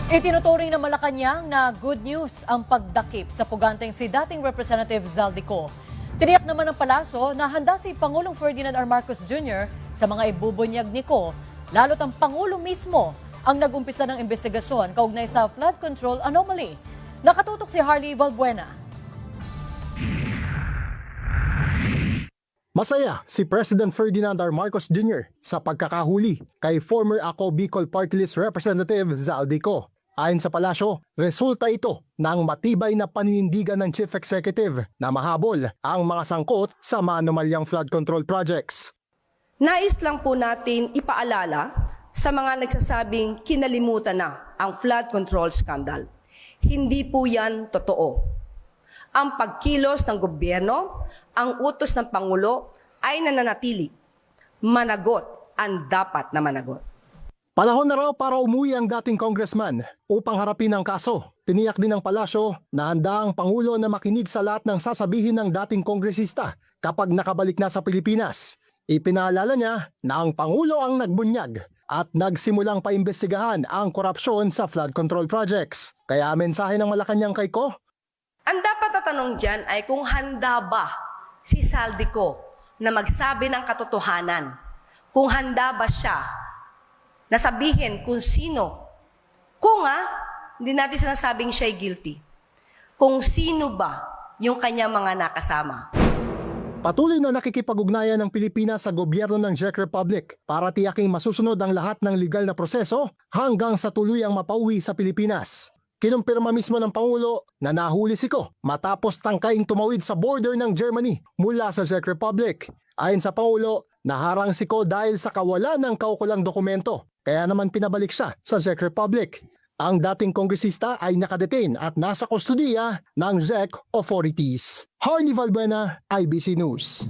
Itinuturing ng Malacanang na good news ang pagdakip sa puganteng si dating Representative Zaldico. Tiniyak naman ng palasyo na handa si Pangulong Ferdinand R. Marcos Jr. sa mga ibubunyag ni Ko, lalo't ang Pangulo mismo ang nag-umpisa ng investigasyon kaugnay sa flood control anomaly. Nakatutok si Harley Valbuena. Masaya si President Ferdinand R. Marcos Jr. sa pagkakahuli kay former Ako Bicol Party List Representative Zaldico. Ayon sa palasyo, resulta ito ng matibay na paninindigan ng Chief Executive na mahabol ang mga sangkot sa maanomalyang flood control projects. Nais lang po natin ipaalala sa mga nagsasabing kinalimutan na ang flood control scandal. Hindi po yan totoo. Ang pagkilos ng gobyerno, ang utos ng Pangulo ay nananatili. Managot ang dapat na managot. Panahon na raw para umuwi ang dating congressman upang harapin ang kaso. Tiniyak din ng palasyo na handa ang Pangulo na makinig sa lahat ng sasabihin ng dating kongresista kapag nakabalik na sa Pilipinas. Ipinaalala niya na ang Pangulo ang nagbunyag at nagsimulang paimbestigahan ang korupsyon sa flood control projects. Kaya mensahe ng Malacanang kay Ko, Ang dapat na tanong dyan ay kung handa ba si Zaldico na magsabi ng katotohanan. Kung handa ba siya na sabihin kung sino. Kung hindi natin sinasabing siya'y guilty. Kung sino ba yung kanya mga nakasama. patuloy na nakikipag-ugnayan ng Pilipinas sa gobyerno ng Czech Republic para tiyaking masusunod ang lahat ng legal na proseso hanggang sa tuluyang mapauwi sa Pilipinas. Kinumpirma mismo ng Pangulo na nahuli si Ko matapos tangkaing tumawid sa border ng Germany mula sa Czech Republic. Ayon sa Pangulo, naharang si Ko dahil sa kawalan ng kaukulang dokumento, kaya naman pinabalik siya sa Czech Republic. Ang dating kongresista ay nakadetain at nasa kustudiya ng Czech authorities. Harley Valbuena, IBC News.